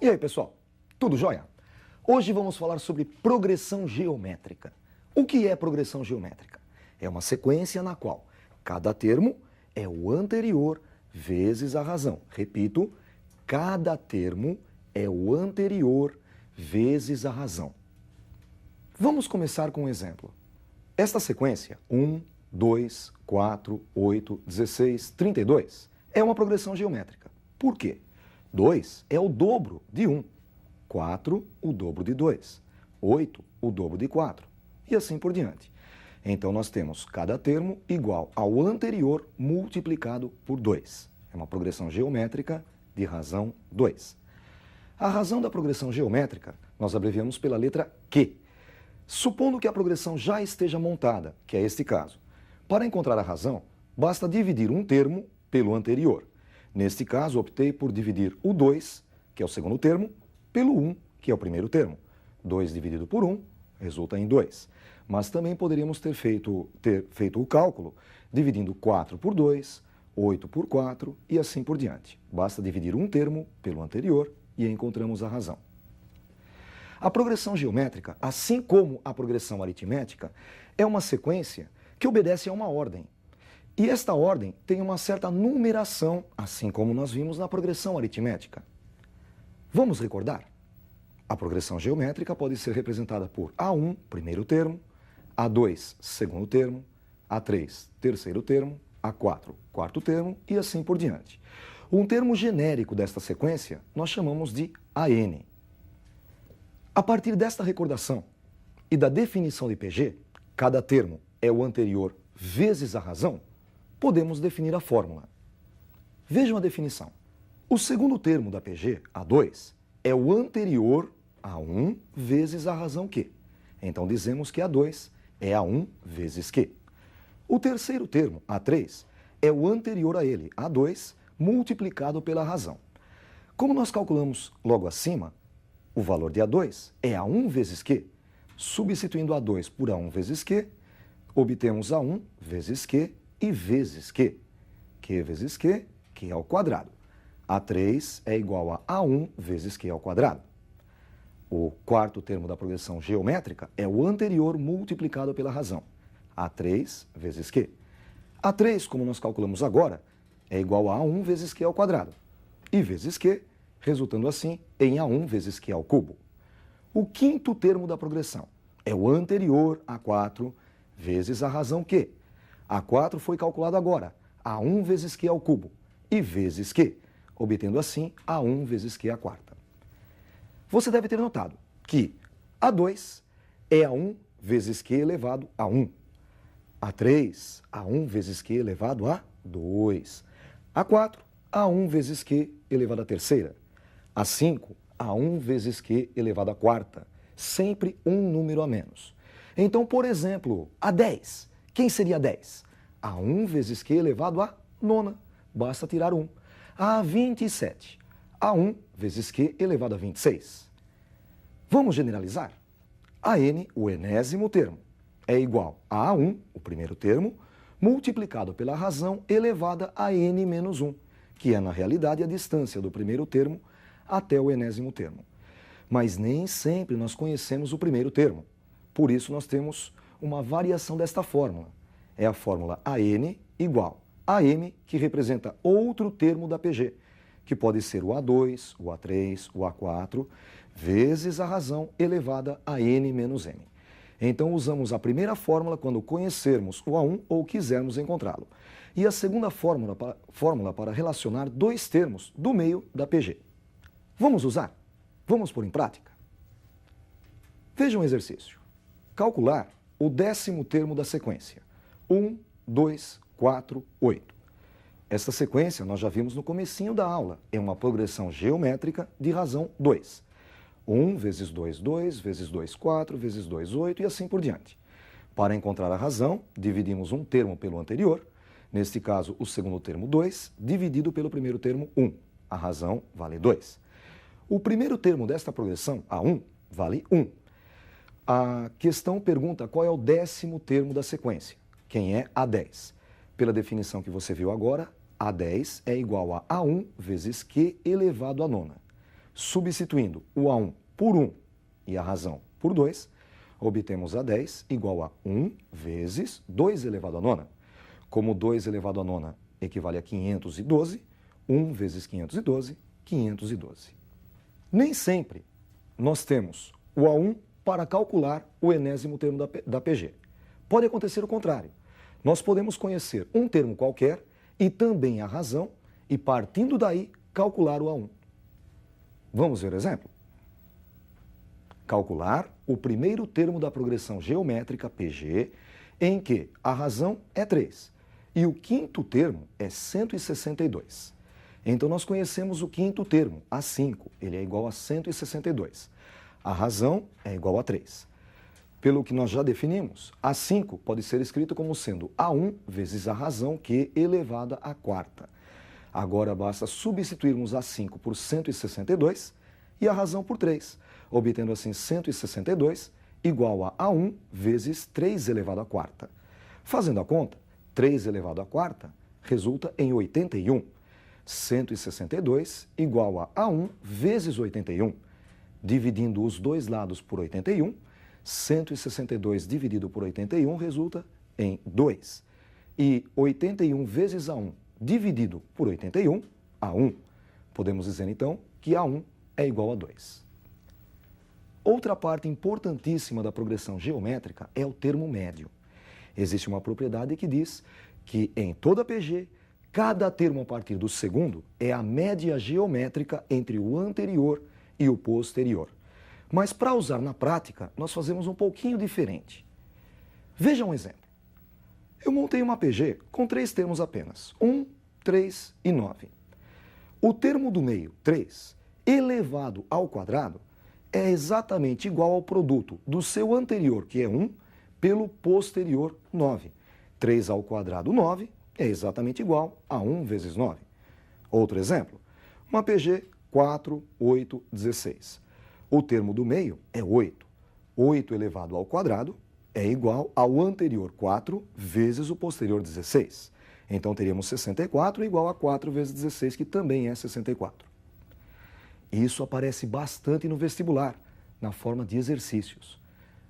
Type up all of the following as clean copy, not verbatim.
E aí, pessoal? Tudo jóia? Hoje vamos falar sobre progressão geométrica. O que é progressão geométrica? É uma sequência na qual cada termo é o anterior vezes a razão. Repito, cada termo é o anterior vezes a razão. Vamos começar com um exemplo. Esta sequência, 1, 2, 4, 8, 16, 32, é uma progressão geométrica. Por quê? 2 é o dobro de 1, 4 o dobro de 2, 8 o dobro de 4 e assim por diante. Então nós temos cada termo igual ao anterior multiplicado por 2. É uma progressão geométrica de razão 2. A razão da progressão geométrica nós abreviamos pela letra Q. Supondo que a progressão já esteja montada, que é este caso, para encontrar a razão, basta dividir um termo pelo anterior. Neste caso, optei por dividir o 2, que é o segundo termo, pelo 1, que é o primeiro termo. 2 dividido por 1 resulta em 2. Mas também poderíamos ter feito o cálculo dividindo 4 por 2, 8 por 4 e assim por diante. Basta dividir um termo pelo anterior e encontramos a razão. A progressão geométrica, assim como a progressão aritmética, é uma sequência que obedece a uma ordem. E esta ordem tem uma certa numeração, assim como nós vimos na progressão aritmética. Vamos recordar? A progressão geométrica pode ser representada por A1, primeiro termo, A2, segundo termo, A3, terceiro termo, A4, quarto termo e assim por diante. Um termo genérico desta sequência nós chamamos de AN. A partir desta recordação e da definição de PG, cada termo é o anterior vezes a razão, podemos definir a fórmula. Vejam a definição. O segundo termo da PG, A2, é o anterior a 1 vezes a razão Q. Então dizemos que A2 é A1 vezes Q. O terceiro termo, A3, é o anterior a ele, A2, multiplicado pela razão. Como nós calculamos logo acima, o valor de A2 é A1 vezes Q. Substituindo A2 por A1 vezes Q, obtemos A1 vezes Q e vezes Q. Q vezes Q, Q ao quadrado. A3 é igual a A1 vezes Q ao quadrado. O quarto termo da progressão geométrica é o anterior multiplicado pela razão. A3 vezes Q. A3, como nós calculamos agora, é igual a A1 vezes Q ao quadrado. E vezes Q, resultando assim em A1 vezes Q ao cubo. O quinto termo da progressão é o anterior a 4 vezes a razão Q. A4 foi calculado agora, A1 vezes Q ao cubo, e vezes Q, obtendo assim A1 vezes Q à quarta. Você deve ter notado que A2 é A1 vezes Q elevado a 1. A3, A1 vezes Q elevado a 2. A4, A1 vezes Q elevado à terceira. A5, A1 vezes Q elevado à quarta. Sempre um número a menos. Então, por exemplo, A10. Quem seria 10? A1 vezes Q elevado à nona. Basta tirar 1. A27. A1 vezes Q elevado a 26. Vamos generalizar? AN, o enésimo termo, é igual a A1, o primeiro termo, multiplicado pela razão elevada a N menos 1, que é, na realidade, a distância do primeiro termo até o enésimo termo. Mas nem sempre nós conhecemos o primeiro termo. Por isso, nós temos uma variação desta fórmula. É a fórmula AN igual a M, que representa outro termo da PG, que pode ser o A2, o A3, o A4, vezes a razão elevada a N menos M. Então, usamos a primeira fórmula quando conhecermos o A1 ou quisermos encontrá-lo. E a segunda fórmula para relacionar dois termos do meio da PG. Vamos usar? Vamos pôr em prática? Veja um exercício. Calcular o décimo termo da sequência. 1, 2, 4, 8. Esta sequência nós já vimos no comecinho da aula. É uma progressão geométrica de razão 2. 1 vezes 2, 2, vezes 2, 4, vezes 2, 8 e assim por diante. Para encontrar a razão, dividimos um termo pelo anterior, neste caso o segundo termo 2, dividido pelo primeiro termo 1. A razão vale 2. O primeiro termo desta progressão, A1, vale 1. A questão pergunta qual é o décimo termo da sequência. Quem é A10? Pela definição que você viu agora, A10 é igual a A1 vezes Q elevado à nona. Substituindo o A1 por 1 e a razão por 2, obtemos A10 igual a 1 vezes 2 elevado à nona. Como 2 elevado à nona equivale a 512, 1 vezes 512, 512. Nem sempre nós temos o A1 para calcular o enésimo termo da PG. Pode acontecer o contrário. Nós podemos conhecer um termo qualquer e também a razão e, partindo daí, calcular o A1. Vamos ver o exemplo? Calcular o primeiro termo da progressão geométrica PG, em que a razão é 3 e o quinto termo é 162. Então, nós conhecemos o quinto termo, A5, ele é igual a 162. A razão é igual a 3. Pelo que nós já definimos, A5 pode ser escrito como sendo A1 vezes a razão Q elevada à quarta. Agora basta substituirmos A5 por 162 e a razão por 3, obtendo assim 162 igual a A1 vezes 3 elevado à quarta. Fazendo a conta, 3 elevado à quarta resulta em 81. 162 igual a A1 vezes 81. Dividindo os dois lados por 81, 162 dividido por 81 resulta em 2. E 81 vezes A1 dividido por 81, A1. Podemos dizer então que A1 é igual a 2. Outra parte importantíssima da progressão geométrica é o termo médio. Existe uma propriedade que diz que em toda PG, cada termo a partir do segundo é a média geométrica entre o anterior e o posterior. Mas para usar na prática, nós fazemos um pouquinho diferente. Veja um exemplo. Eu montei uma PG com 3 termos apenas, 1, 3 e 9. O termo do meio, 3, elevado ao quadrado, é exatamente igual ao produto do seu anterior, que é 1, pelo posterior, 9. 3 ao quadrado, 9, é exatamente igual a 1 vezes 9. Outro exemplo, uma PG 4, 8, 16. O termo do meio é 8. 8 elevado ao quadrado é igual ao anterior 4 vezes o posterior 16. Então teríamos 64 igual a 4 vezes 16, que também é 64. Isso aparece bastante no vestibular, na forma de exercícios.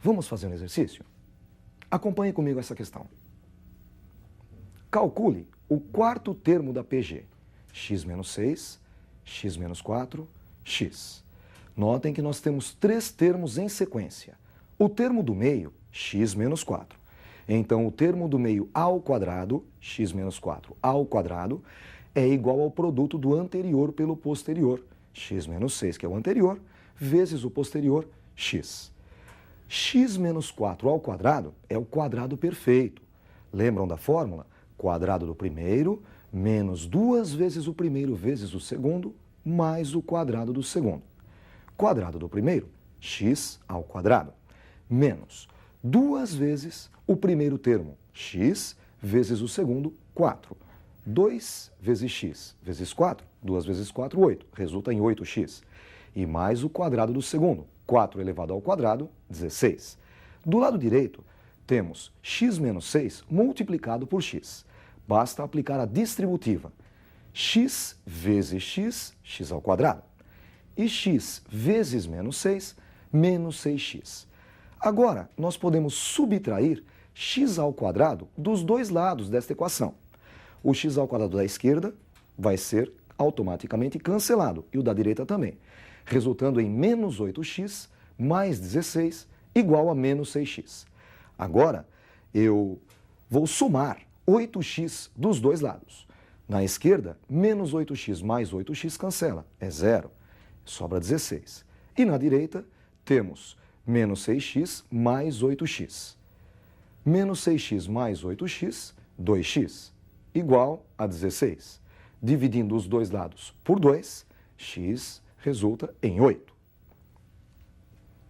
Vamos fazer um exercício? Acompanhe comigo essa questão. Calcule o quarto termo da PG, x menos 6, x menos 4, x. Notem que nós temos 3 termos em sequência. O termo do meio, x menos 4. Então, o termo do meio ao quadrado, x menos 4 ao quadrado, é igual ao produto do anterior pelo posterior, x menos 6, que é o anterior, vezes o posterior, x. X menos 4 ao quadrado é o quadrado perfeito. Lembram da fórmula? Quadrado do primeiro menos 2 vezes o primeiro vezes o segundo, mais o quadrado do segundo. Quadrado do primeiro, x ao quadrado, menos 2 vezes o primeiro termo, x, vezes o segundo, 4. 2 vezes x vezes 4, 2 vezes 4, 8, resulta em 8x. E mais o quadrado do segundo, 4 elevado ao quadrado, 16. Do lado direito, temos x menos 6 multiplicado por x. Basta aplicar a distributiva. X vezes x, x ao quadrado. E x vezes menos 6, menos 6x. Agora, nós podemos subtrair x ao quadrado dos dois lados desta equação. O x ao quadrado da esquerda vai ser automaticamente cancelado, e o da direita também, resultando em menos 8x mais 16 igual a menos 6x. Agora, eu vou somar 8x dos dois lados. Na esquerda, menos 8x mais 8x cancela, é zero, sobra 16. E na direita, temos menos 6x mais 8x. Menos 6x mais 8x, 2x, igual a 16. Dividindo os dois lados por 2, x resulta em 8.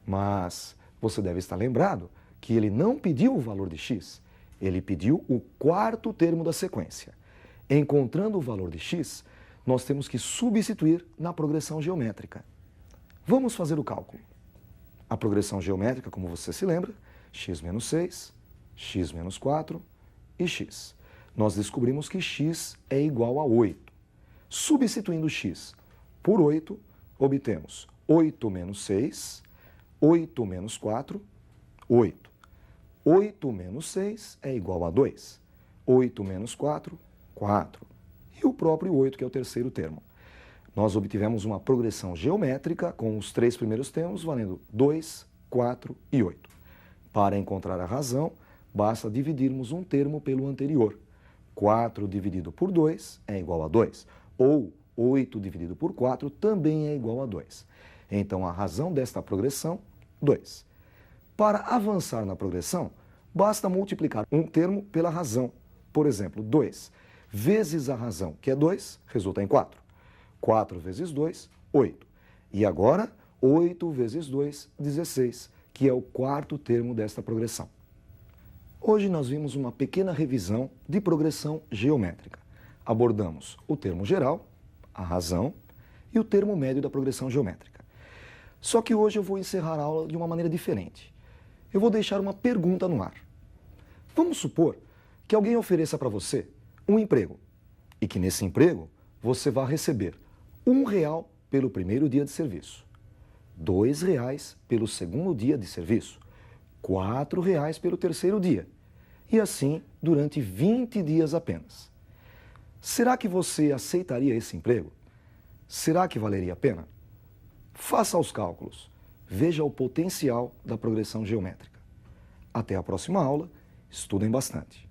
Mas você deve estar lembrado que ele não pediu o valor de x, ele pediu o quarto termo da sequência. Encontrando o valor de x, nós temos que substituir na progressão geométrica. Vamos fazer o cálculo. A progressão geométrica, como você se lembra, x menos 6, x menos 4 e x. Nós descobrimos que x é igual a 8. Substituindo x por 8, obtemos 8 menos 6, 8 menos 4, 8. 8 menos 6 é igual a 2. 8 menos 4, 4. E o próprio 8, que é o terceiro termo. Nós obtivemos uma progressão geométrica com os três primeiros termos valendo 2, 4 e 8. Para encontrar a razão, basta dividirmos um termo pelo anterior. 4 dividido por 2 é igual a 2. Ou 8 dividido por 4 também é igual a 2. Então, a razão desta progressão, 2. Para avançar na progressão, basta multiplicar um termo pela razão. Por exemplo, 2 vezes a razão, que é 2, resulta em 4. 4 vezes 2, 8. E agora, 8 vezes 2, 16, que é o quarto termo desta progressão. Hoje nós vimos uma pequena revisão de progressão geométrica. Abordamos o termo geral, a razão, e o termo médio da progressão geométrica. Só que hoje eu vou encerrar a aula de uma maneira diferente. Eu vou deixar uma pergunta no ar. Vamos supor que alguém ofereça para você um emprego e que nesse emprego você vai receber R$ 1 pelo primeiro dia de serviço, R$ 2 pelo segundo dia de serviço, R$ 4 pelo terceiro dia e assim durante 20 dias apenas. Será que você aceitaria esse emprego? Será que valeria a pena? Faça os cálculos, veja o potencial da progressão geométrica. Até a próxima aula, estudem bastante.